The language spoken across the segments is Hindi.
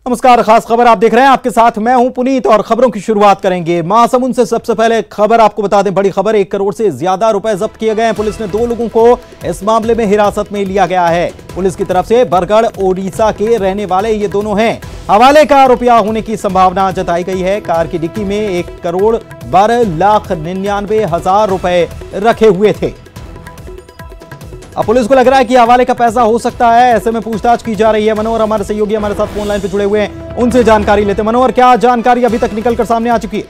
नमस्कार, खास खबर आप देख रहे हैं। आपके साथ मैं हूं पुनीत और खबरों की शुरुआत करेंगे महासमुंद से। सबसे पहले खबर आपको बता दें, बड़ी खबर, 1 करोड़ से ज्यादा रुपए जब्त किए गए हैं। पुलिस ने 2 लोगों को इस मामले में हिरासत में लिया गया है। पुलिस की तरफ से बरगढ़ ओडिशा के रहने वाले ये दोनों हैं। हवाले का आरोपिया होने की संभावना जताई गई है। कार की डिक्की में 1,12,99,000 रुपए रखे हुए थे। अब पुलिस को लग रहा है कि हवाले का पैसा हो सकता है, ऐसे में पूछताछ की जा रही है। मनोहर हमारे सहयोगी हमारे साथ फोन लाइन पे जुड़े हुए हैं, उनसे जानकारी लेते हैं। मनोहर, क्या जानकारी अभी तक निकलकर सामने आ चुकी है?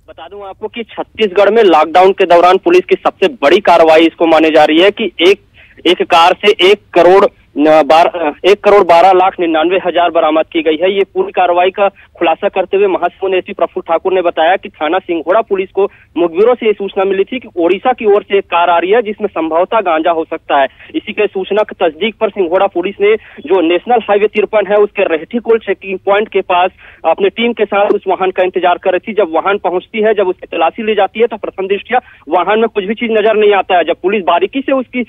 बता दूं आपको कि छत्तीसगढ़ में लॉकडाउन के दौरान पुलिस की सबसे बड़ी कार्रवाई इसको मानी जा रही है कि एक कार से 1,12,99,000 बरामद की गई है। ये पूरी कार्रवाई का खुलासा करते हुए महासमुंद एसपी प्रफुल्ल ठाकुर ने बताया कि थाना सिंघोड़ा पुलिस को मुखबिरों से ये सूचना मिली थी कि ओडिशा की ओर से एक कार आ रही है जिसमें संभवतः गांजा हो सकता है। इसी के सूचना की तस्दीक पर सिंघोड़ा पुलिस ने जो नेशनल हाईवे 53 है उसके रेहटीकोल चेकिंग पॉइंट के पास अपनी टीम के साथ उस वाहन का इंतजार कर रही थी। जब वाहन पहुंचती है, जब उसकी तलाशी ली जाती है तो प्रथम दृष्टया वाहन में कुछ भी चीज नजर नहीं आता है। जब पुलिस बारीकी से उसकी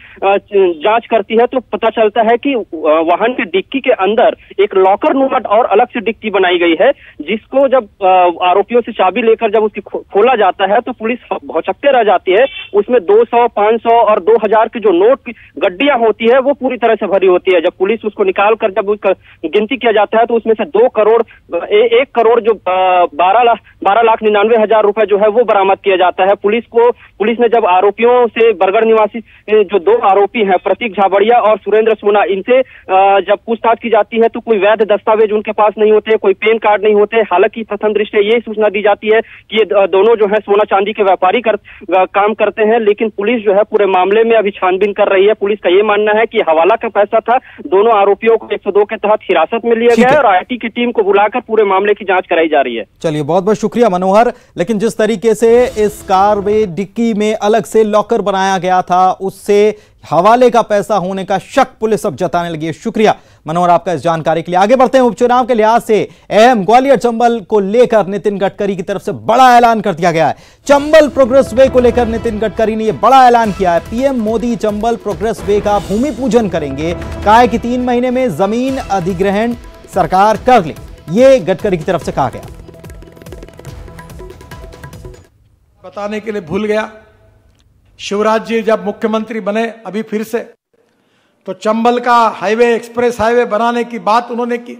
जांच करती है तो पता चलता है कि वाहन के डिक्की के अंदर एक लॉकर नुमा और अलग से डिक्की बनाई गई है, जिसको जब आरोपियों से चाबी लेकर जब उसकी खोला जाता है तो पुलिस भौचक्के रह जाती है। उसमें 200, 500 और 2000 की जो नोट की गड्डियां होती है वो पूरी तरह से भरी होती है। जब पुलिस उसको निकाल कर जब उसका गिनती किया जाता है तो उसमें से 1 करोड़ जो 12,99,000 रुपए जो है वो बरामद किया जाता है। पुलिस ने जब आरोपियों से बरगढ़ निवासी जो 2 आरोपी हैं, प्रतीक झाबड़िया और सुरेंद्र सोना, इनसे जब पूछताछ की जाती है तो कोई वैध दस्तावेज उनके पास नहीं होते, कोई पैन कार्ड नहीं होते। हालांकि प्रथम दृष्टया ये सूचना दी जाती है कि ये दोनों जो है सोना चांदी के व्यापारी काम करते हैं, लेकिन पुलिस जो है पूरे मामले में अभी छानबीन कर रही है। पुलिस का ये मानना है कि हवाला का पैसा था। दोनों आरोपियों को 102 के तहत हिरासत में लिया गया है और आईटी की टीम को बुलाकर पूरे मामले की जांच कराई जा रही है। चलिए, बहुत बहुत शुक्रिया मनोहर। लेकिन जिस तरीके से इस कार में डिक्की में अलग से लॉकर बनाया गया था, उससे हवाले का पैसा होने का शक पुलिस अब जताने लगी है। शुक्रिया मनोहर आपका इस जानकारी के लिए। आगे बढ़ते हैं। उपचुनाव के लिहाज से अहम ग्वालियर चंबल को लेकर नितिन गडकरी की तरफ से बड़ा ऐलान कर दिया गया है। चंबल प्रोग्रेस वे को लेकर नितिन गडकरी ने यह बड़ा ऐलान किया है। PM Modi Chambal progress way का भूमि पूजन करेंगे। कहा है कि 3 महीने में जमीन अधिग्रहण सरकार कर ले, यह गडकरी की तरफ से कहा गया। बताने के लिए भूल गया, शिवराज जी जब मुख्यमंत्री बने अभी फिर से, तो चंबल का हाईवे, एक्सप्रेस हाईवे बनाने की बात उन्होंने की।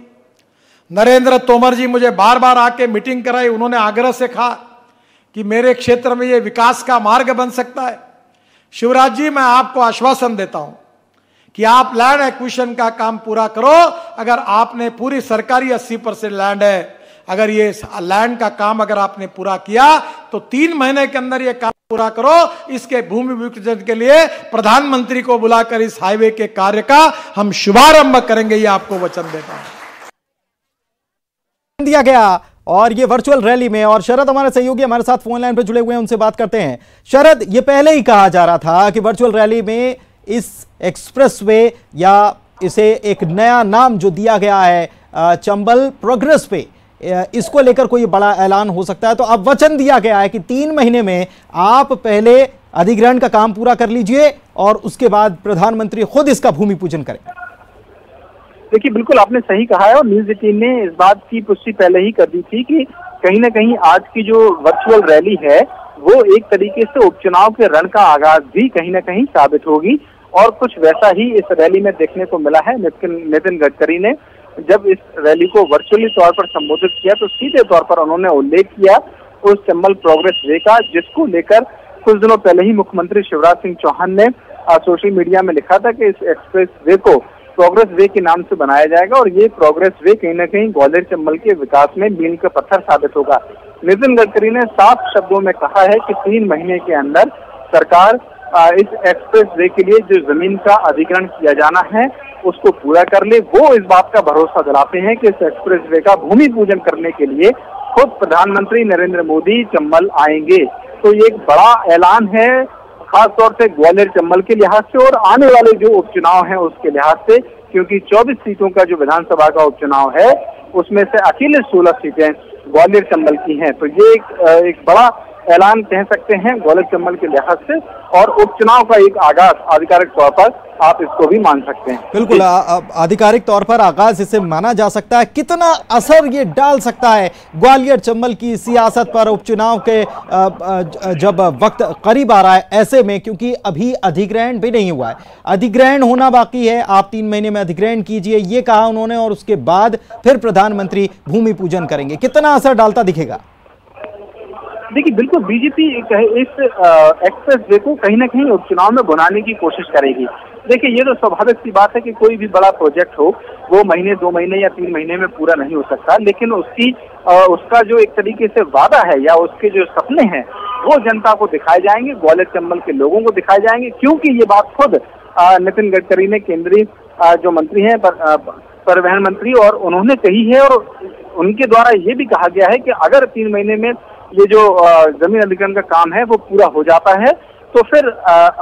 नरेंद्र तोमर जी मुझे बार बार आके मीटिंग कराई, उन्होंने आग्रह से कहा कि मेरे क्षेत्र में ये विकास का मार्ग बन सकता है। शिवराज जी, मैं आपको आश्वासन देता हूं कि आप लैंड एक्विजिशन का काम पूरा करो। अगर आपने पूरी सरकारी 80% लैंड है, अगर ये लैंड का काम अगर आपने पूरा किया तो 3 महीने के अंदर ये काम पूरा करो। इसके भूमि पूजन के लिए प्रधानमंत्री को बुलाकर इस हाईवे के कार्य का हम शुभारंभ करेंगे, ये आपको वचन देता हूं। दिया गया और ये वर्चुअल रैली में, और शरद हमारे सहयोगी हमारे साथ फोन लाइन पर जुड़े हुए हैं, उनसे बात करते हैं। शरद, ये पहले ही कहा जा रहा था कि वर्चुअल रैली में इस एक्सप्रेसवे या इसे एक नया नाम जो दिया गया है चंबल प्रोग्रेस वे, इसको लेकर कोई बड़ा ऐलान हो सकता है। तो अब वचन दिया गया है कि 3 महीने में आप पहले अधिग्रहण का काम पूरा कर लीजिए और उसके बाद प्रधानमंत्री खुद इसका भूमि पूजन करें। देखिए, बिल्कुल आपने सही कहा है और न्यूज़ 18 ने इस बात की पुष्टि पहले ही कर दी थी कि कहीं ना कहीं आज की जो वर्चुअल रैली है वो एक तरीके से उपचुनाव के रण का आगाज भी कहीं ना कहीं साबित होगी। और कुछ वैसा ही इस रैली में देखने को मिला है। नितिन गडकरी ने जब इस रैली को वर्चुअली तौर पर संबोधित किया तो सीधे तौर पर उन्होंने उल्लेख किया उस चंबल प्रोग्रेस वे का, जिसको लेकर कुछ दिनों पहले ही मुख्यमंत्री शिवराज सिंह चौहान ने सोशल मीडिया में लिखा था कि इस एक्सप्रेस वे को प्रोग्रेस वे के नाम से बनाया जाएगा और ये प्रोग्रेस वे कहीं ना कहीं ग्वालियर चंबल के विकास में मील का पत्थर साबित होगा। नितिन गडकरी ने साफ शब्दों में कहा है कि 3 महीने के अंदर सरकार इस एक्सप्रेस वे के लिए जो जमीन का अधिग्रहण किया जाना है उसको पूरा कर ले। वो इस बात का भरोसा दिलाते हैं कि इस एक्सप्रेस वे का भूमि पूजन करने के लिए खुद प्रधानमंत्री नरेंद्र मोदी चंबल आएंगे। तो ये एक बड़ा ऐलान है, खासतौर से ग्वालियर चंबल के लिहाज से और आने वाले जो उपचुनाव हैं उसके लिहाज से, क्योंकि 24 सीटों का जो विधानसभा का उपचुनाव है उसमें से अकेले 16 सीटें ग्वालियर चंबल की हैं। तो ये एक बड़ा ऐलान कह सकते हैं ग्वालियर चंबल के लिहाज से, और उपचुनाव का एक आगाज आधिकारिक तौर पर आप इसको भी मान सकते हैं। बिल्कुल, आधिकारिक तौर पर आगाज इसे माना जा सकता है। कितना असर ये डाल सकता है ग्वालियर चंबल की सियासत पर उपचुनाव के जब वक्त करीब आ रहा है ऐसे में, क्योंकि अभी अधिग्रहण भी नहीं हुआ है, अधिग्रहण होना बाकी है। आप 3 महीने में अधिग्रहण कीजिए, ये कहा उन्होंने, और उसके बाद फिर प्रधानमंत्री भूमि पूजन करेंगे। कितना असर डालता दिखेगा? देखिए, बिल्कुल बीजेपी इस एक्सप्रेस वे को कहीं ना कहीं उपचुनाव में बनाने की कोशिश करेगी। देखिए, ये तो स्वाभाविक सी बात है कि कोई भी बड़ा प्रोजेक्ट हो वो महीने, 2 महीने या 3 महीने में पूरा नहीं हो सकता, लेकिन उसका जो एक तरीके से वादा है या उसके जो सपने हैं वो जनता को दिखाए जाएंगे, ग्वालियर चंबल के लोगों को दिखाए जाएंगे। क्योंकि ये बात खुद नितिन गडकरी ने, केंद्रीय जो मंत्री हैं परिवहन मंत्री, और उन्होंने कही है, और उनके द्वारा ये भी कहा गया है कि अगर 3 महीने में ये जो जमीन अधिग्रहण का काम है वो पूरा हो जाता है तो फिर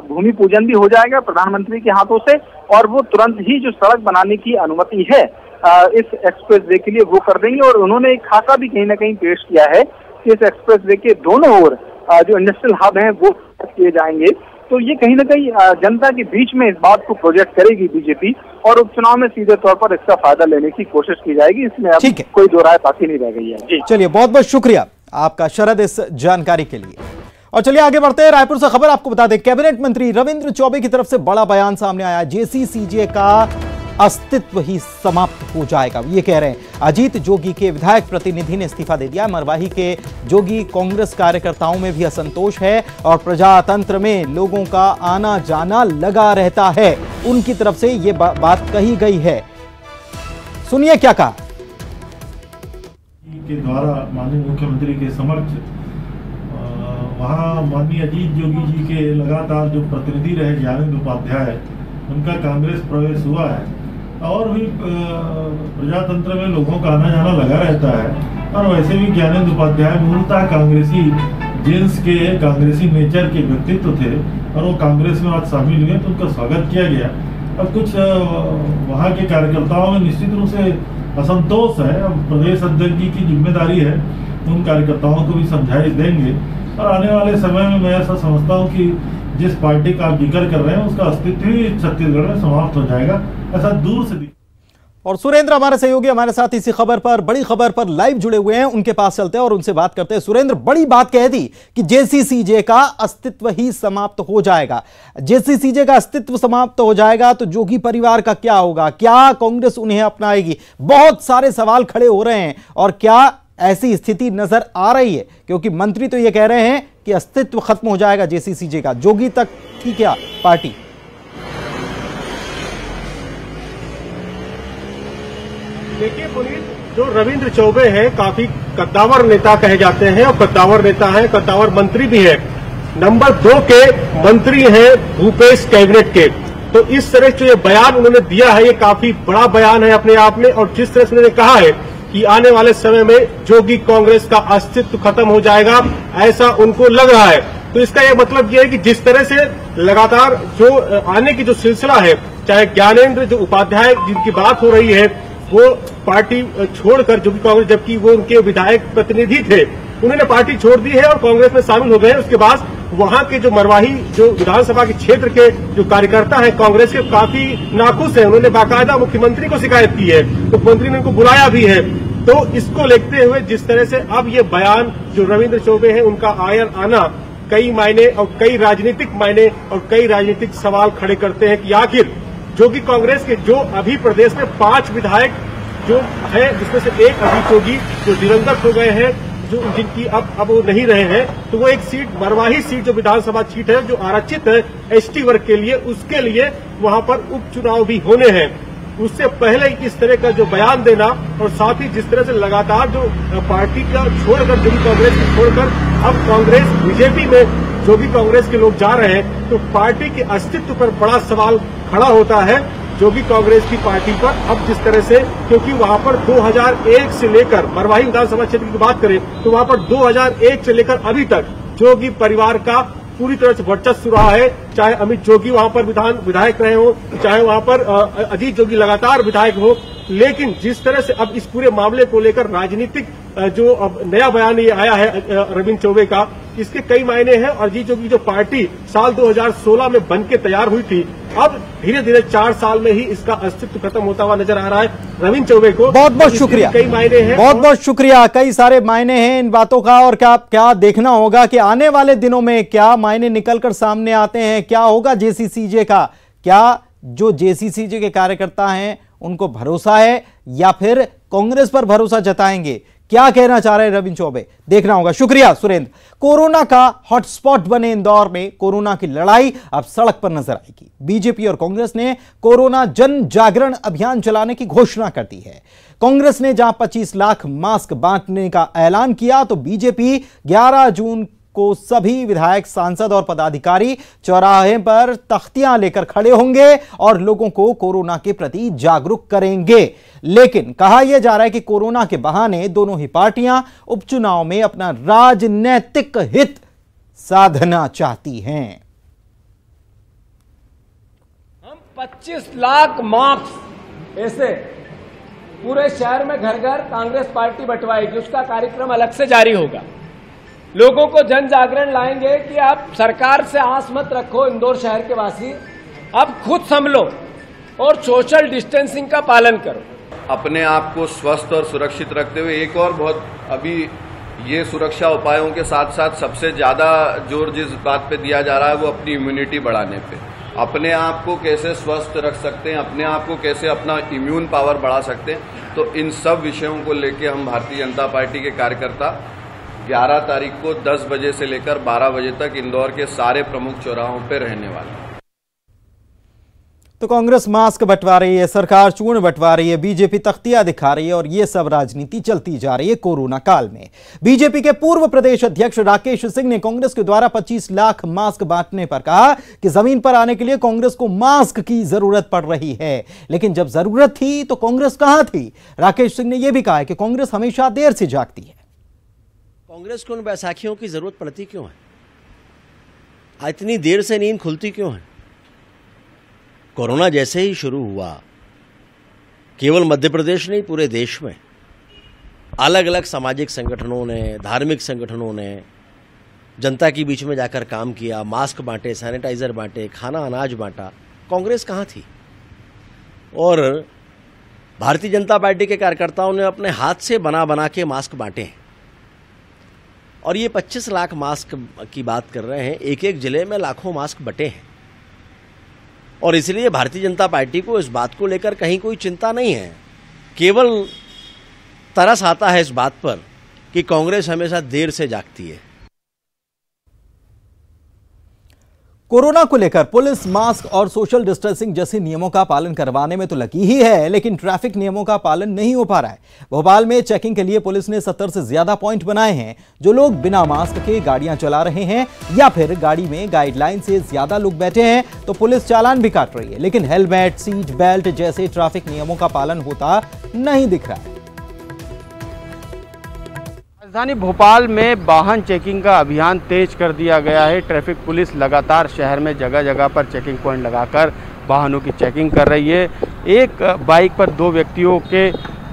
भूमि पूजन भी हो जाएगा प्रधानमंत्री के हाथों से, और वो तुरंत ही जो सड़क बनाने की अनुमति है इस एक्सप्रेस वे के लिए वो कर देंगे। और उन्होंने एक खाका भी कहीं ना कहीं पेश किया है कि इस एक्सप्रेस वे के दोनों ओर जो इंडस्ट्रियल हब हैं वो किए जाएंगे। तो ये कहीं ना कहीं जनता के बीच में इस बात को प्रोजेक्ट करेगी बीजेपी, और उपचुनाव में सीधे तौर पर इसका फायदा लेने की कोशिश की जाएगी। इसमें अब कोई दो राय बाकी नहीं रह गई है। जी चलिए, बहुत बहुत शुक्रिया आपका शरद इस जानकारी के लिए। और चलिए आगे बढ़ते हैं। रायपुर से खबर आपको बता दें, कैबिनेट मंत्री रविंद्र चौबे की तरफ से बड़ा बयान सामने आया। जेसीसीजे का अस्तित्व ही समाप्त हो जाएगा, ये कह रहे हैं। अजीत जोगी के विधायक प्रतिनिधि ने इस्तीफा दे दिया। मरवाही के जोगी कांग्रेस कार्यकर्ताओं में भी असंतोष है और प्रजातंत्र में लोगों का आना जाना लगा रहता है। उनकी तरफ से ये बात कही गई है, सुनिए क्या कहा। के द्वारा माननीय मुख्यमंत्री के समक्ष वहाँ माननीय अजीत जोगी जी के लगातार जो प्रतिनिधि रहे ज्ञानेंद्र उपाध्याय, उनका कांग्रेस प्रवेश हुआ है और भी प्रजातंत्र में लोगों का आना जाना लगा रहता है। और वैसे भी ज्ञानेंद्र उपाध्याय मूलतः कांग्रेसी जेंस के कांग्रेसी नेचर के व्यक्तित्व थे और वो कांग्रेस में आज शामिल हुए तो उनका स्वागत किया गया। अब कुछ वहाँ के कार्यकर्ताओं में निश्चित रूप से असंतोष है। अब प्रदेश अध्यक्ष जी की जिम्मेदारी है, उन कार्यकर्ताओं को भी समझाइश देंगे और आने वाले समय में मैं ऐसा समझता हूँ कि जिस पार्टी का आप जिक्र कर रहे हैं उसका अस्तित्व ही छत्तीसगढ़ में समाप्त हो जाएगा, ऐसा दूर से। और सुरेंद्र हमारे सहयोगी हमारे साथ इसी खबर पर, बड़ी खबर पर लाइव जुड़े हुए हैं, उनके पास चलते हैं और उनसे बात करते हैं। सुरेंद्र, बड़ी बात कह दी कि जेसीसीजे का अस्तित्व ही समाप्त हो जाएगा। जेसीसीजे का अस्तित्व समाप्त हो जाएगा तो जोगी परिवार का क्या होगा? क्या कांग्रेस उन्हें अपनाएगी? बहुत सारे सवाल खड़े हो रहे हैं और क्या ऐसी स्थिति नजर आ रही है? क्योंकि मंत्री तो यह कह रहे हैं कि अस्तित्व खत्म हो जाएगा जेसीसीजे का। जोगी तक की क्या पार्टी? देखिए पुनीत, जो रविंद्र चौबे हैं काफी कद्दावर नेता कहे जाते हैं और कद्दावर नेता हैं, कद्दावर मंत्री भी है। नंबर 2 के मंत्री हैं भूपेश कैबिनेट के। तो इस तरह से ये बयान उन्होंने दिया है, ये काफी बड़ा बयान है अपने आप में। और जिस तरह से उन्होंने कहा है कि आने वाले समय में जोगी कांग्रेस का अस्तित्व खत्म हो जाएगा, ऐसा उनको लग रहा है। तो इसका यह मतलब यह है कि जिस तरह से लगातार जो आने की जो सिलसिला है, चाहे ज्ञानेंद्र जो उपाध्याय जिनकी बात हो रही है वो पार्टी छोड़कर जोगी कांग्रेस, जबकि वो उनके विधायक प्रतिनिधि थे, उन्होंने पार्टी छोड़ दी है और कांग्रेस में शामिल हो गए। उसके बाद वहां के जो मरवाही जो विधानसभा के क्षेत्र के जो कार्यकर्ता हैं कांग्रेस के, काफी नाखुश हैं। उन्होंने बाकायदा मुख्यमंत्री को शिकायत की है, मुख्यमंत्री ने उनको बुलाया भी है। तो इसको लेते हुए जिस तरह से अब ये बयान जो रविंद्र चौबे हैं उनका आना कई मायने और कई राजनीतिक मायने और कई राजनीतिक सवाल खड़े करते हैं कि आखिर जोगी कांग्रेस के जो अभी प्रदेश में 5 विधायक जो है, जिसमें से एक अजीत जोगी जो दिवंगत हो गए हैं, जो जिनकी अब वो नहीं रहे हैं, तो वो एक सीट मरवाही सीट जो विधानसभा सीट है जो आरक्षित है एसटी वर्ग के लिए, उसके लिए वहां पर उपचुनाव भी होने हैं। उससे पहले इस तरह का जो बयान देना और साथ ही जिस तरह से लगातार जो पार्टी का छोड़कर जोगी कांग्रेस को छोड़कर अब कांग्रेस बीजेपी में जोगी कांग्रेस के लोग जा रहे हैं, तो पार्टी के अस्तित्व पर बड़ा सवाल खड़ा होता है जोगी कांग्रेस की पार्टी पर। अब जिस तरह से, क्योंकि वहां पर 2001 से लेकर मरवाही विधानसभा क्षेत्र की बात करें तो वहां पर 2001 से लेकर अभी तक जोगी परिवार का पूरी तरह से वर्चस्व रहा है। चाहे अमित जोगी वहां पर विधायक रहे हो, चाहे वहां पर अजीत जोगी लगातार विधायक हो, लेकिन जिस तरह से अब इस पूरे मामले को लेकर राजनीतिक जो अब नया बयान ये आया है रविंद्र चौबे का, इसके कई मायने हैं। और अजीत जोगी जो पार्टी साल 2016 में बन के तैयार हुई थी, अब धीरे धीरे 4 साल में ही इसका अस्तित्व खत्म होता हुआ नजर आ रहा है। रविंद्र चौबे को बहुत बहुत शुक्रिया, कई मायने हैं, बहुत बहुत शुक्रिया। कई सारे मायने हैं इन बातों का, और क्या देखना होगा कि आने वाले दिनों में क्या मायने निकलकर सामने आते हैं, क्या होगा जेसीसीजे का, क्या जो जेसीसीजे के कार्यकर्ता हैं उनको भरोसा है या फिर कांग्रेस पर भरोसा जताएंगे, क्या कहना चाह रहे हैं रविंद्र चौबे, देखना होगा। शुक्रिया सुरेंद्र। कोरोना का हॉटस्पॉट बने इंदौर में कोरोना की लड़ाई अब सड़क पर नजर आएगी। बीजेपी और कांग्रेस ने कोरोना जन जागरण अभियान चलाने की घोषणा कर दी है। कांग्रेस ने जहां 25 लाख मास्क बांटने का ऐलान किया, तो बीजेपी 11 जून को सभी विधायक, सांसद और पदाधिकारी चौराहे पर तख्तियां लेकर खड़े होंगे और लोगों को कोरोना के प्रति जागरूक करेंगे। लेकिन कहा यह जा रहा है कि कोरोना के बहाने दोनों ही पार्टियां उपचुनाव में अपना राजनीतिक हित साधना चाहती हैं। हम 25 लाख मास्क ऐसे पूरे शहर में घर घर कांग्रेस पार्टी बंटवाएगी, उसका कार्यक्रम अलग से जारी होगा। लोगों को जन जागरण लाएंगे कि आप सरकार से आस मत रखो, इंदौर शहर के वासी अब खुद संभलो और सोशल डिस्टेंसिंग का पालन करो। अपने आप को स्वस्थ और सुरक्षित रखते हुए एक और बहुत अभी ये सुरक्षा उपायों के साथ साथ सबसे ज्यादा जोर जिस बात पे दिया जा रहा है वो अपनी इम्यूनिटी बढ़ाने पे। अपने आप को कैसे स्वस्थ रख सकते हैं, अपने आप को कैसे अपना इम्यून पावर बढ़ा सकते हैं, तो इन सब विषयों को लेकर हम भारतीय जनता पार्टी के कार्यकर्ता 11 तारीख को 10 बजे से लेकर 12 बजे तक इंदौर के सारे प्रमुख चौराहों पर रहने वाले हैं। तो कांग्रेस मास्क बंटवा रही है, सरकार चूर्ण बंटवा रही है, बीजेपी तख्तियां दिखा रही है और यह सब राजनीति चलती जा रही है कोरोना काल में। बीजेपी के पूर्व प्रदेश अध्यक्ष राकेश सिंह ने कांग्रेस के द्वारा 25 लाख मास्क बांटने पर कहा कि जमीन पर आने के लिए कांग्रेस को मास्क की जरूरत पड़ रही है, लेकिन जब जरूरत थी तो कांग्रेस कहां थी। राकेश सिंह ने यह भी कहा है कि कांग्रेस हमेशा देर से जागती है। कांग्रेस को उन बैसाखियों की जरूरत पड़ती क्यों है, इतनी देर से नींद खुलती क्यों है। कोरोना जैसे ही शुरू हुआ, केवल मध्य प्रदेश नहीं पूरे देश में अलग अलग सामाजिक संगठनों ने, धार्मिक संगठनों ने जनता के बीच में जाकर काम किया, मास्क बांटे, सैनिटाइजर बांटे, खाना अनाज बांटा। कांग्रेस कहाँ थी। और भारतीय जनता पार्टी के कार्यकर्ताओं ने अपने हाथ से बना बना के मास्क बांटे हैं। और ये 25 लाख मास्क की बात कर रहे हैं, एक एक जिले में लाखों मास्क बटे हैं। और इसलिए भारतीय जनता पार्टी को इस बात को लेकर कहीं कोई चिंता नहीं है, केवल तरस आता है इस बात पर कि कांग्रेस हमेशा देर से जागती है। कोरोना को लेकर पुलिस मास्क और सोशल डिस्टेंसिंग जैसे नियमों का पालन करवाने में तो लगी ही है, लेकिन ट्रैफिक नियमों का पालन नहीं हो पा रहा है। भोपाल में चेकिंग के लिए पुलिस ने 70 से ज्यादा पॉइंट बनाए हैं। जो लोग बिना मास्क के गाड़ियां चला रहे हैं या फिर गाड़ी में गाइडलाइन से ज्यादा लोग बैठे हैं तो पुलिस चालान भी काट रही है, लेकिन हेलमेट, सीट बेल्ट जैसे ट्रैफिक नियमों का पालन होता नहीं दिख रहा है। राजधानी भोपाल में वाहन चेकिंग का अभियान तेज कर दिया गया है। ट्रैफिक पुलिस लगातार शहर में जगह जगह पर चेकिंग पॉइंट लगाकर वाहनों की चेकिंग कर रही है। एक बाइक पर 2 व्यक्तियों के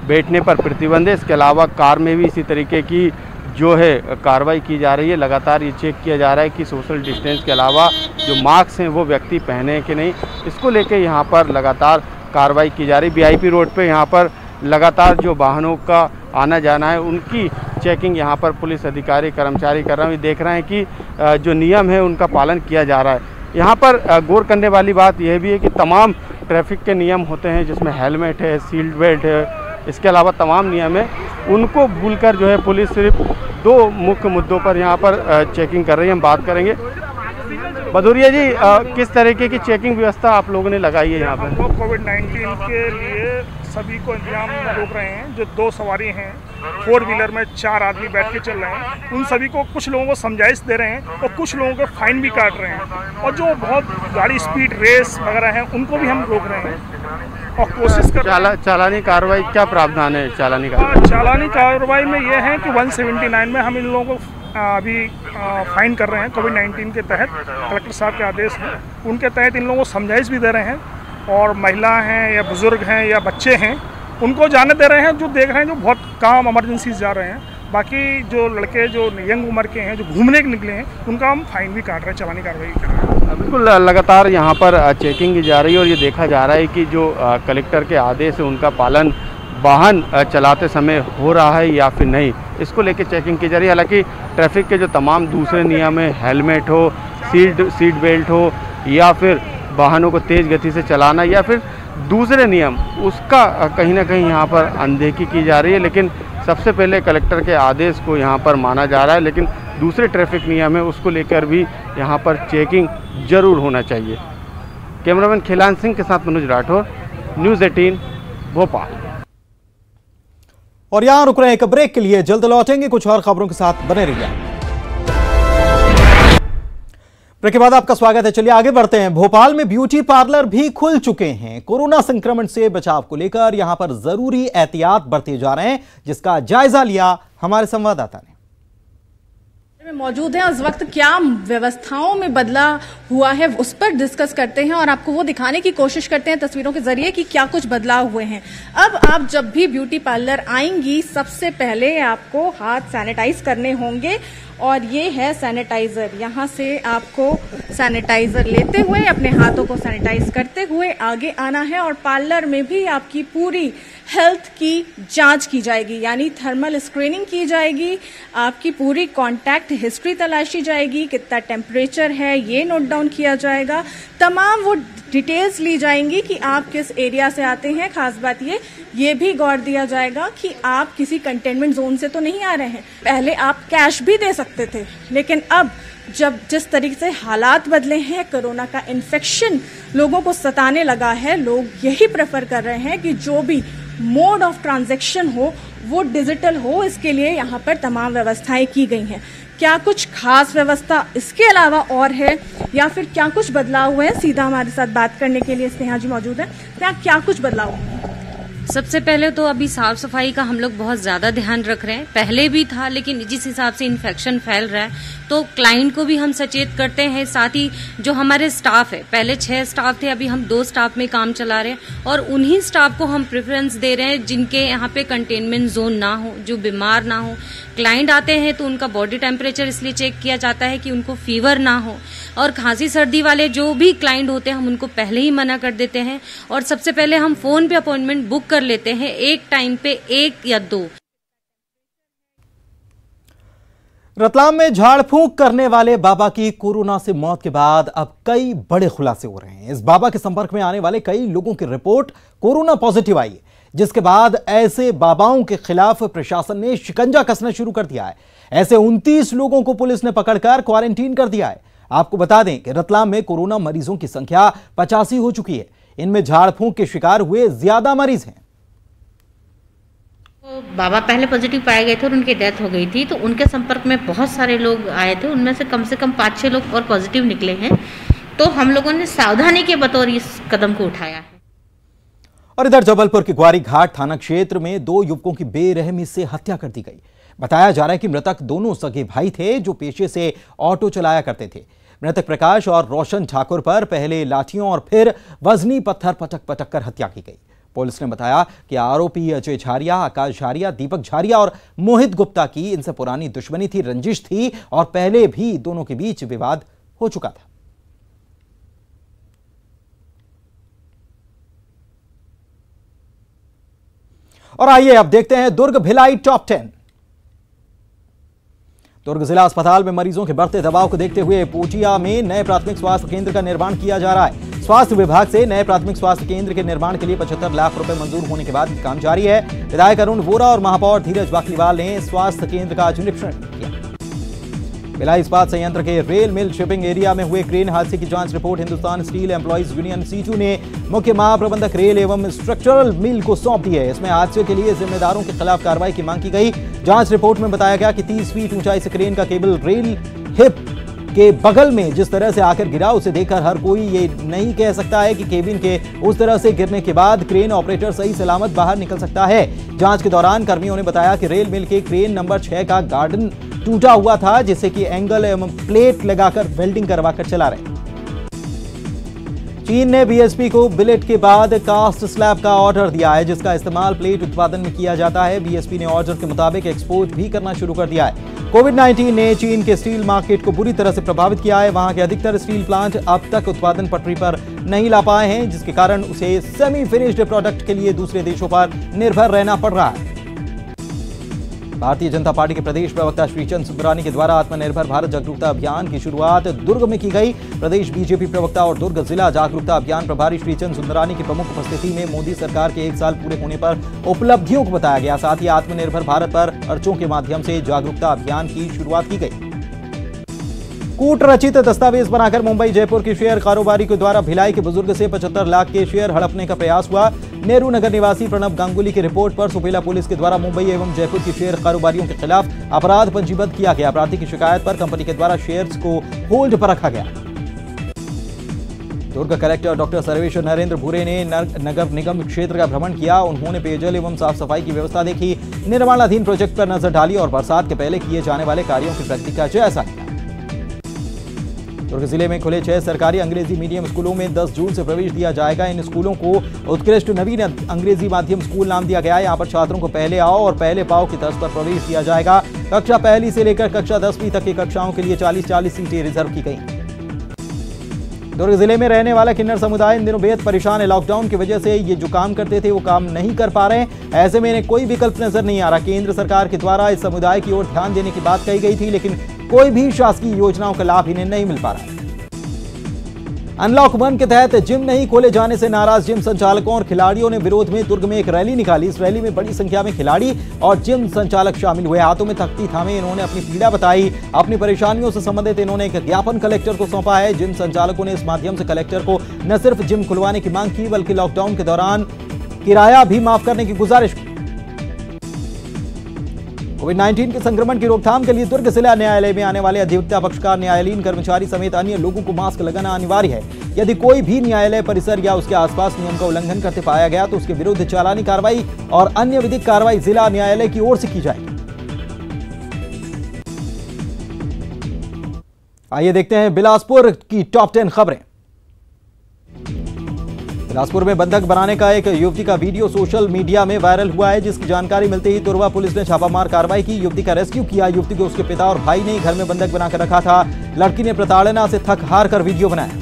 बैठने पर प्रतिबंध है। इसके अलावा कार में भी इसी तरीके की जो है कार्रवाई की जा रही है। लगातार ये चेक किया जा रहा है कि सोशल डिस्टेंस के अलावा जो मास्क हैं वो व्यक्ति पहने कि नहीं। इसको लेकर यहाँ पर लगातार कार्रवाई की जा रही है। VIP रोड पर यहाँ पर लगातार जो वाहनों का आना जाना है उनकी चेकिंग यहाँ पर पुलिस अधिकारी कर्मचारी कर रहे हैं। देख रहे हैं कि जो नियम है उनका पालन किया जा रहा है। यहाँ पर गौर करने वाली बात यह भी है कि तमाम ट्रैफिक के नियम होते हैं जिसमें हेलमेट है, सीट बेल्ट है, इसके अलावा तमाम नियम है, उनको भूलकर जो है पुलिस सिर्फ 2 मुख्य मुद्दों पर यहाँ पर चेकिंग कर रही है। हम बात करेंगे। भदौरिया जी, किस तरीके की चेकिंग व्यवस्था आप लोगों ने लगाई है यहाँ पर? कोविड-19 के लिए सभी को इंतजाम रोक रहे हैं। जो 2 सवारी हैं, 4 व्हीलर में 4 आदमी बैठ के चल रहे हैं, उन सभी को कुछ लोगों को समझाइश दे रहे हैं और कुछ लोगों को फाइन भी काट रहे हैं। और जो बहुत गाड़ी स्पीड रेस वगैरह हैं उनको भी हम रोक रहे हैं और कोशिश कर चालानी कार्रवाई क्या प्रावधान है? चालानी कार्रवाई में यह है कि 179 में हम इन लोगों को अभी फाइन कर रहे हैं। कोविड-19 के तहत कलेक्टर साहब के आदेश हैं, उनके तहत इन लोगों को समझाइश भी दे रहे हैं। और महिला हैं या बुजुर्ग हैं या बच्चे हैं उनको जाने दे रहे हैं, जो देख रहे हैं जो बहुत काम इमरजेंसी जा रहे हैं। बाकी जो लड़के जो यंग उम्र के हैं, जो घूमने के निकले हैं, उनका हम फाइन भी काट रहे हैं, चालानी कार्रवाई कर रहे हैं। बिल्कुल, लगातार यहाँ पर चेकिंग की जा रही है और ये देखा जा रहा है कि जो कलेक्टर के आदेश है उनका पालन वाहन चलाते समय हो रहा है या फिर नहीं, इसको लेकर चेकिंग की जा रही है। हालांकि ट्रैफिक के जो तमाम दूसरे नियम है, हेलमेट हो, सीट बेल्ट हो, या फिर वाहनों को तेज़ गति से चलाना, या फिर दूसरे नियम, उसका कहीं ना कहीं यहाँ पर अनदेखी की जा रही है। लेकिन सबसे पहले कलेक्टर के आदेश को यहाँ पर माना जा रहा है, लेकिन दूसरे ट्रैफिक नियम है उसको लेकर भी यहाँ पर चेकिंग जरूर होना चाहिए। कैमरामैन खिलान सिंह के साथ मनोज राठौर, न्यूज़ 18 भोपाल। और यहां रुक रहे हैं एक ब्रेक के लिए, जल्द लौटेंगे कुछ और खबरों के साथ, बने रहिए। ब्रेक के बाद आपका स्वागत है। चलिए आगे बढ़ते हैं। भोपाल में ब्यूटी पार्लर भी खुल चुके हैं। कोरोना संक्रमण से बचाव को लेकर यहां पर जरूरी एहतियात बरते जा रहे हैं, जिसका जायजा लिया हमारे संवाददाता ने। मौजूद है, उस वक्त क्या व्यवस्थाओं में बदला हुआ है उस पर डिस्कस करते हैं और आपको वो दिखाने की कोशिश करते हैं तस्वीरों के जरिए कि क्या कुछ बदलाव हुए हैं। अब आप जब भी ब्यूटी पार्लर आएंगी, सबसे पहले आपको हाथ सैनिटाइज करने होंगे और ये है सैनिटाइजर। यहाँ से आपको सैनिटाइजर लेते हुए अपने हाथों को सैनिटाइज करते हुए आगे आना है और पार्लर में भी आपकी पूरी हेल्थ की जांच की जाएगी, यानी थर्मल स्क्रीनिंग की जाएगी, आपकी पूरी कांटेक्ट हिस्ट्री तलाशी जाएगी, कितना टेम्परेचर है ये नोट डाउन किया जाएगा, तमाम वो डिटेल्स ली जाएंगी कि आप किस एरिया से आते हैं। खास बात ये भी गौर दिया जाएगा कि आप किसी कंटेनमेंट जोन से तो नहीं आ रहे हैं। पहले आप कैश भी दे सकते थे, लेकिन अब जब जिस तरीके से हालात बदले हैं, कोरोना का इन्फेक्शन लोगों को सताने लगा है, लोग यही प्रेफर कर रहे हैं कि जो भी मोड ऑफ ट्रांजैक्शन हो वो डिजिटल हो। इसके लिए यहाँ पर तमाम व्यवस्थाएं की गई हैं। क्या कुछ खास व्यवस्था इसके अलावा और है या फिर क्या कुछ बदलाव हुए हैं, सीधा हमारे साथ बात करने के लिए स्नेहा जी मौजूद है। क्या कुछ बदलाव हुए हैं? सबसे पहले तो अभी साफ सफाई का हम लोग बहुत ज्यादा ध्यान रख रहे हैं। पहले भी था, लेकिन जिस हिसाब से इन्फेक्शन फैल रहा है तो क्लाइंट को भी हम सचेत करते हैं। साथ ही जो हमारे स्टाफ है, पहले 6 स्टाफ थे, अभी हम 2 स्टाफ में काम चला रहे हैं और उन्हीं स्टाफ को हम प्रेफरेंस दे रहे हैं जिनके यहाँ पे कंटेनमेंट जोन ना हो, जो बीमार ना हो। क्लाइंट आते हैं तो उनका बॉडी टेम्परेचर इसलिए चेक किया जाता है कि उनको फीवर ना हो, और खांसी सर्दी वाले जो भी क्लाइंट होते हैं हम उनको पहले ही मना कर देते हैं और सबसे पहले हम फोन पे अपॉइंटमेंट बुक कर लेते हैं, एक टाइम पे 1 या 2। रतलाम में झाड़ फूंक करने वाले बाबा की कोरोना से मौत के बाद अब कई बड़े खुलासे हो रहे हैं। इस बाबा के संपर्क में आने वाले कई लोगों की रिपोर्ट कोरोना पॉजिटिव आई है, जिसके बाद ऐसे बाबाओं के खिलाफ प्रशासन ने शिकंजा कसना शुरू कर दिया है। ऐसे 29 लोगों को पुलिस ने पकड़कर क्वारंटीन कर दिया है। आपको बता दें कि रतलाम में कोरोना मरीजों की संख्या 85 हो चुकी है। इनमें झाड़ फूंक के शिकार हुए ज्यादा मरीज हैं। बाबा पहले पॉजिटिव पाए गए थे और उनकी डेथ हो गई थी, तो उनके संपर्क में बहुत सारे लोग आए थे। उनमें से कम 5-6 लोग और पॉजिटिव निकले हैं, तो हम लोगों ने सावधानी के बतौर इस कदम को उठाया है। और इधर जबलपुर के ग्वारी घाट थाना क्षेत्र में 2 युवकों की बेरहमी से हत्या कर दी गई। बताया जा रहा है कि मृतक दोनों सगे भाई थे जो पेशे से ऑटो चलाया करते थे। मृतक प्रकाश और रोशन ठाकुर पर पहले लाठियों और फिर वजनी पत्थर पटक कर हत्या की गई। पुलिस ने बताया कि आरोपी अजय झारिया, आकाश झारिया, दीपक झारिया और मोहित गुप्ता की इनसे पुरानी दुश्मनी थी, रंजिश थी और पहले भी दोनों के बीच विवाद हो चुका था। और आइए अब देखते हैं दुर्ग भिलाई टॉप 10। दुर्ग जिला अस्पताल में मरीजों के बढ़ते दबाव को देखते हुए पोटिया में नए प्राथमिक स्वास्थ्य केंद्र का निर्माण किया जा रहा है। स्वास्थ्य विभाग से नए प्राथमिक स्वास्थ्य केंद्र के निर्माण के लिए 75 लाख रुपए मंजूर होने के बाद काम जारी है। विधायक अरुण वोरा और महापौर धीरज बाकलीवाल ने स्वास्थ्य केंद्र का आज निरीक्षण किया। भिलाई इस्पात संयंत्र के रेल मिल शिपिंग एरिया में हुए क्रेन हादसे की जांच report Hindustan steel employees union CITU ने मुख्य महाप्रबंधक रेल एवं स्ट्रक्चरल मिल को सौंप दी है। इसमें हादसे के लिए जिम्मेदारों के खिलाफ कार्रवाई की मांग की गई। जांच रिपोर्ट में बताया गया कि 30 फीट ऊंचाई से क्रेन का केबल रेल हिप के बगल में जिस तरह से आकर गिरा, उसे देखकर हर कोई ये नहीं कह सकता है कि केबिन के उस तरह से गिरने के बाद क्रेन ऑपरेटर सही सलामत बाहर निकल सकता है। जांच के दौरान कर्मियों ने बताया कि रेल मिल के क्रेन नंबर 6 का गार्डन टूटा हुआ था, जिसे कि एंगल एवं प्लेट लगाकर वेल्डिंग करवाकर चला रहे। चीन ने बीएसपी को बिलेट के बाद कास्ट स्लैब का ऑर्डर दिया है, जिसका इस्तेमाल प्लेट उत्पादन में किया जाता है। बीएसपी ने ऑर्डर के मुताबिक एक्सपोर्ट भी करना शुरू कर दिया है। कोविड-19 ने चीन के स्टील मार्केट को बुरी तरह से प्रभावित किया है। वहां के अधिकतर स्टील प्लांट अब तक उत्पादन पटरी पर नहीं ला पाए हैं, जिसके कारण उसे सेमी फिनिश्ड प्रोडक्ट के लिए दूसरे देशों पर निर्भर रहना पड़ रहा है। भारतीय जनता पार्टी के प्रदेश प्रवक्ता श्रीचंद सुंदरानी के द्वारा आत्मनिर्भर भारत जागरूकता अभियान की शुरुआत दुर्ग में की गई। प्रदेश बीजेपी प्रवक्ता और दुर्ग जिला जागरूकता अभियान प्रभारी श्रीचंद सुंदरानी की प्रमुख उपस्थिति में मोदी सरकार के 1 साल पूरे होने पर उपलब्धियों को बताया गया। साथ ही आत्मनिर्भर भारत पर पर्चों के माध्यम से जागरूकता अभियान की शुरुआत की गई। कूट रचित दस्तावेज बनाकर मुंबई जयपुर के शेयर कारोबारी के द्वारा भिलाई के बुजुर्ग से 75 लाख के शेयर हड़पने का प्रयास हुआ। नेहरू नगर निवासी प्रणब गांगुली की रिपोर्ट पर सुपेला पुलिस के द्वारा मुंबई एवं जयपुर के शेयर कारोबारियों के खिलाफ अपराध पंजीबद्ध किया गया। अपराधी की शिकायत पर कंपनी के द्वारा शेयर्स को होल्ड पर रखा गया। दुर्ग कलेक्टर डॉक्टर सर्वेश्वर नरेंद्र भूरे ने नगर निगम क्षेत्र का भ्रमण किया। उन्होंने पेयजल एवं साफ सफाई की व्यवस्था देखी, निर्माणाधीन प्रोजेक्ट पर नजर डाली और बरसात के पहले किए जाने वाले कार्यों की प्रगति का जायजा लिया। दुर्ग जिले में खुले 6 सरकारी अंग्रेजी मीडियम स्कूलों में 10 जून से प्रवेश दिया जाएगा। इन स्कूलों को उत्कृष्ट नवीन अंग्रेजी माध्यम स्कूल नाम दिया गया है। यहाँ पर छात्रों को पहले आओ और पहले पाओ की तर्ज पर प्रवेश दिया जाएगा। कक्षा 1 से लेकर कक्षा 10वीं तक की कक्षाओं के लिए 40-40 सीटें रिजर्व की गई। दुर्ग जिले में रहने वाला किन्नर समुदाय इन दिनों बेहद परेशान है। लॉकडाउन की वजह से ये जो काम करते थे वो काम नहीं कर पा रहे हैं। ऐसे में इन्हें कोई विकल्प नजर नहीं आ रहा। केंद्र सरकार के द्वारा इस समुदाय की ओर ध्यान देने की बात कही गई थी, लेकिन कोई भी शासकीय योजनाओं का लाभ इन्हें नहीं मिल पा रहा है। अनलॉक 1 के तहत जिम नहीं खोले जाने से नाराज जिम संचालकों और खिलाड़ियों ने विरोध में दुर्ग में एक रैली निकाली। इस रैली में बड़ी संख्या में खिलाड़ी और जिम संचालक शामिल हुए। हाथों में तख्ती थामे इन्होंने अपनी पीड़ा बताई। अपनी परेशानियों से संबंधित इन्होंने एक ज्ञापन कलेक्टर को सौंपा है। जिम संचालकों ने इस माध्यम से कलेक्टर को न सिर्फ जिम खुलवाने की मांग की, बल्कि लॉकडाउन के दौरान किराया भी माफ करने की गुजारिश की। कोविड-19 के संक्रमण की रोकथाम के लिए दुर्ग जिला न्यायालय में आने वाले अधिवक्ता, पक्षकार, न्यायालयीन कर्मचारी समेत अन्य लोगों को मास्क लगाना अनिवार्य है। यदि कोई भी न्यायालय परिसर या उसके आसपास नियम का उल्लंघन करते पाया गया तो उसके विरुद्ध चालानी कार्रवाई और अन्य विधिक कार्रवाई जिला न्यायालय की ओर से की जाएगी। आइए देखते हैं बिलासपुर की टॉप 10 खबरें। बिलासपुर में बंधक बनाने का एक युवती का वीडियो सोशल मीडिया में वायरल हुआ है, जिसकी जानकारी मिलते ही तुरवा पुलिस ने छापामार कार्रवाई की। युवती का रेस्क्यू किया। युवती को उसके पिता और भाई ने घर में बंधक बनाकर रखा था। लड़की ने प्रताड़ना से थक हार कर वीडियो बनाया।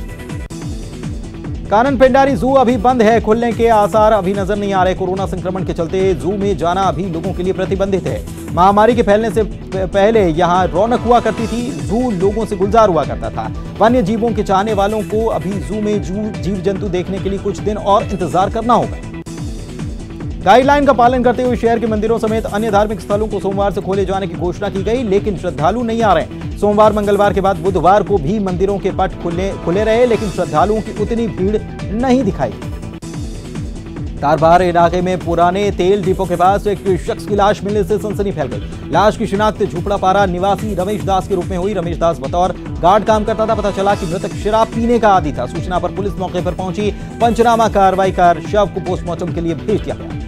कानन पेंडारी जू अभी बंद है। खुलने के आसार अभी नजर नहीं आ रहे। कोरोना संक्रमण के चलते जू में जाना अभी लोगों के लिए प्रतिबंधित है। महामारी के फैलने से पहले यहां रौनक हुआ करती थी। जू लोगों से गुलजार हुआ करता था। वन्य जीवों के चाहने वालों को अभी जू में जीव जंतु देखने के लिए कुछ दिन और इंतजार करना होगा। गाइडलाइन का पालन करते हुए शहर के मंदिरों समेत अन्य धार्मिक स्थलों को सोमवार से खोले जाने की घोषणा की गई, लेकिन श्रद्धालु नहीं आ रहे। सोमवार, मंगलवार के बाद बुधवार को भी मंदिरों के पट खुले रहे, लेकिन श्रद्धालुओं की उतनी भीड़ नहीं दिखाई। तारबार इलाके में पुराने तेल डिपो के पास एक शख्स की लाश मिलने से सनसनी फैल गई। लाश की शिनाख्त झुपड़ापारा निवासी रमेश दास के रूप में हुई। रमेश दास बतौर गार्ड काम करता था। पता चला कि मृतक शराब पीने का आदी था। सूचना पर पुलिस मौके पर पहुंची। पंचनामा कार्रवाई कर शव को पोस्टमार्टम के लिए भेज दिया गया।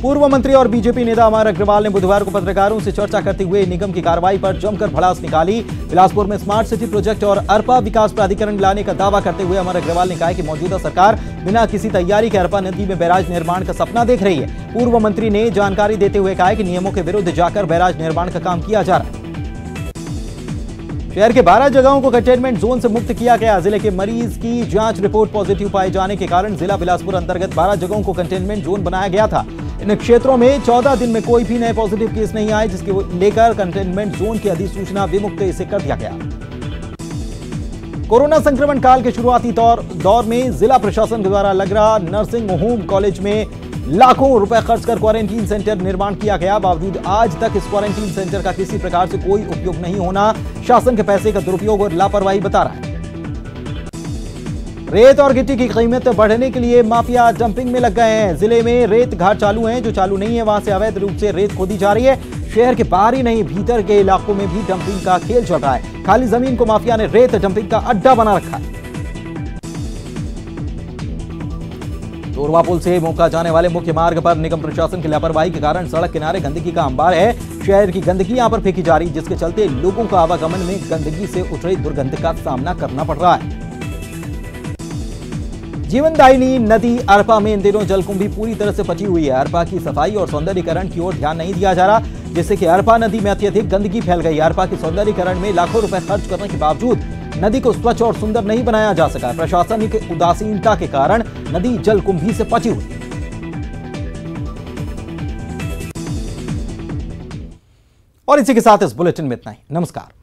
पूर्व मंत्री और बीजेपी नेता अमर अग्रवाल ने बुधवार को पत्रकारों से चर्चा करते हुए निगम की कार्रवाई पर जमकर भड़ास निकाली। बिलासपुर में स्मार्ट सिटी प्रोजेक्ट और अरपा विकास प्राधिकरण लाने का दावा करते हुए अमर अग्रवाल ने कहा कि मौजूदा सरकार बिना किसी तैयारी के अरपा नदी में बैराज निर्माण का सपना देख रही है। पूर्व मंत्री ने जानकारी देते हुए कहा कि नियमों के विरुद्ध जाकर बैराज निर्माण का काम किया जा रहा है। शहर के 12 जगहों को कंटेनमेंट जोन से मुक्त किया गया। जिले के मरीज की जांच रिपोर्ट पॉजिटिव पाए जाने के कारण जिला बिलासपुर अंतर्गत 12 जगहों को कंटेनमेंट जोन बनाया गया था। इन क्षेत्रों में 14 दिन में कोई भी नए पॉजिटिव केस नहीं आए, जिसके लेकर कंटेनमेंट जोन की अधिसूचना विमुक्त इसे कर दिया गया। कोरोना संक्रमण काल के शुरुआती दौर में जिला प्रशासन द्वारा लग रहा नर्सिंग होम कॉलेज में लाखों रुपए खर्च कर क्वारंटीन सेंटर निर्माण किया गया। बावजूद आज तक इस क्वारंटीन सेंटर का किसी प्रकार से कोई उपयोग नहीं होना शासन के पैसे का दुरुपयोग और लापरवाही बता रहा है। रेत और गिट्टी की कीमत बढ़ने के लिए माफिया डंपिंग में लग गए हैं। जिले में रेत घाट चालू हैं, जो चालू नहीं है वहां से अवैध रूप से रेत खोदी जा रही है। शहर के बाहर ही नहीं, भीतर के इलाकों में भी डंपिंग का खेल चल रहा है। खाली जमीन को माफिया ने रेत डंपिंग का अड्डा बना रखा है। तोरवा पुल से मोका जाने वाले मुख्य मार्ग पर निगम प्रशासन की लापरवाही के कारण सड़क किनारे गंदगी का अंबार है। शहर की गंदगी यहां पर फेंकी जा रही, जिसके चलते लोगों को आवागमन में गंदगी से उठ रही दुर्गंध का सामना करना पड़ रहा है। जीवनदायिनी नदी अरपा में इन दिनों जलकुंभी पूरी तरह से पची हुई है। अरपा की सफाई और सौंदर्यीकरण की ओर ध्यान नहीं दिया जा रहा, जिससे कि अरपा नदी में अत्यधिक गंदगी फैल गई। अरपा के सौंदर्यीकरण में लाखों रुपए खर्च करने के बावजूद नदी को स्वच्छ और सुंदर नहीं बनाया जा सका। प्रशासन की उदासीनता के कारण नदी जलकुंभी से पची हुई। और इसी के साथ इस बुलेटिन में इतना ही। नमस्कार।